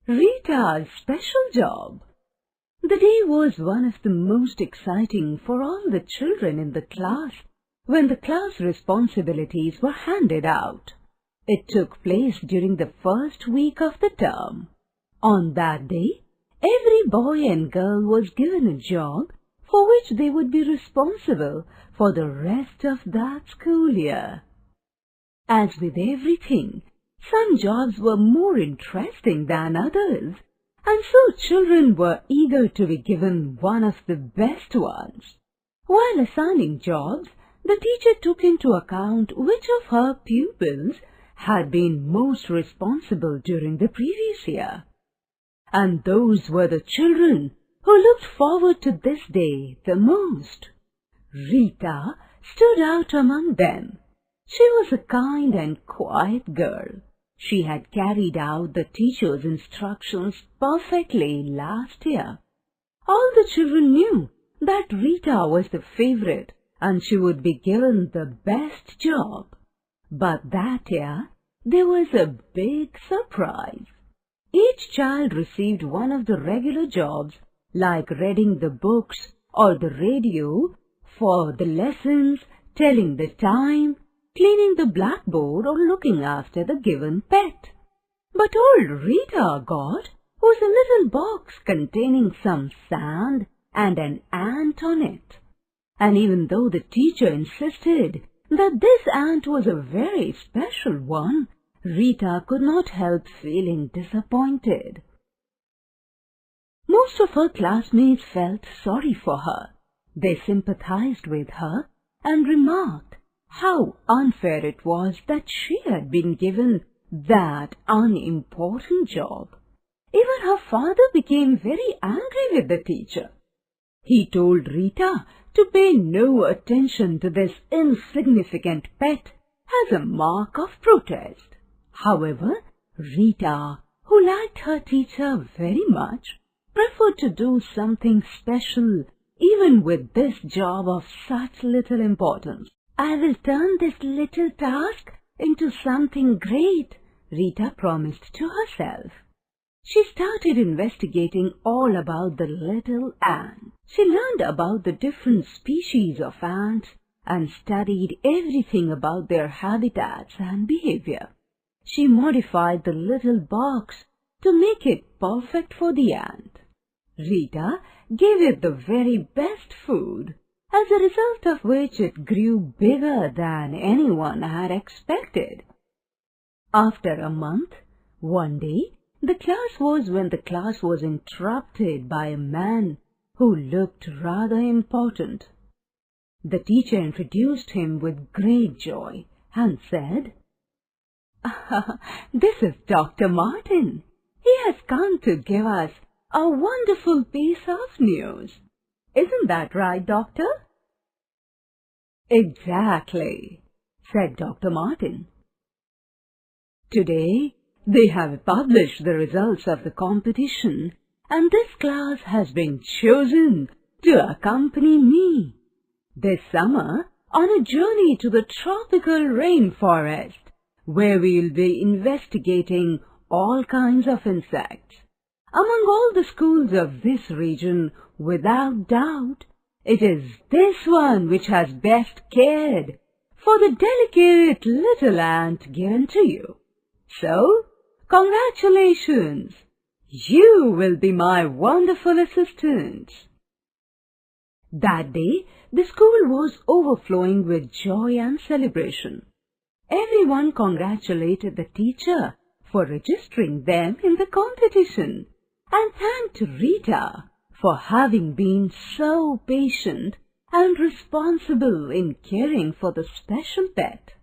Rita's special job. The day was one of the most exciting for all the children in the class when the class responsibilities were handed out. It took place during the first week of the term. On that day, every boy and girl was given a job for which they would be responsible for the rest of that school year. As with everything, some jobs were more interesting than others, and so children were eager to be given one of the best ones. While assigning jobs, the teacher took into account which of her pupils had been most responsible during the previous year. And those were the children who looked forward to this day the most. Rita stood out among them. She was a kind and quiet girl. She had carried out the teacher's instructions perfectly last year. All the children knew that Rita was the favorite and she would be given the best job. But that year, there was a big surprise. Each child received one of the regular jobs, like reading the books or the radio for the lessons, telling the time, cleaning the blackboard or looking after the given pet. But all Rita got was a little box containing some sand and an ant on it. And even though the teacher insisted that this ant was a very special one, Rita could not help feeling disappointed. Most of her classmates felt sorry for her. They sympathized with her and remarked how unfair it was that she had been given that unimportant job. Even her father became very angry with the teacher. He told Rita to pay no attention to this insignificant pet as a mark of protest. However, Rita, who liked her teacher very much, preferred to do something special even with this job of such little importance. "I will turn this little task into something great," Rita promised to herself. She started investigating all about the little ant. She learned about the different species of ants and studied everything about their habitats and behavior. She modified the little box to make it perfect for the ant. Rita gave it the very best food, as a result of which it grew bigger than anyone had expected. After a month, one day, the class was interrupted by a man who looked rather important. The teacher introduced him with great joy and said, "This is Dr. Martin. He has come to give us a wonderful piece of news. Isn't that right, Doctor?" "Exactly," said Dr. Martin. "Today, they have published the results of the competition, and this class has been chosen to accompany me this summer on a journey to the tropical rainforest, where we will be investigating all kinds of insects. Among all the schools of this region, without doubt, it is this one which has best cared for the delicate little ant given to you. So, congratulations! You will be my wonderful assistant." That day, the school was overflowing with joy and celebration. Everyone congratulated the teacher for registering them in the competition and thanked Rita for having been so patient and responsible in caring for the special pet.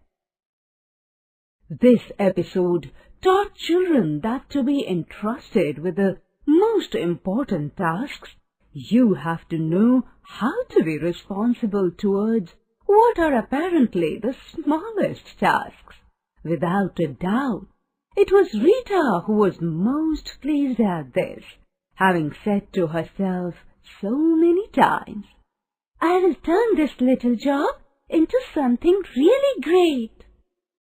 This episode taught children that to be entrusted with the most important tasks, you have to know how to be responsible towards what are apparently the smallest tasks. Without a doubt, it was Rita who was most pleased at this, having said to herself so many times, "I will turn this little job into something really great."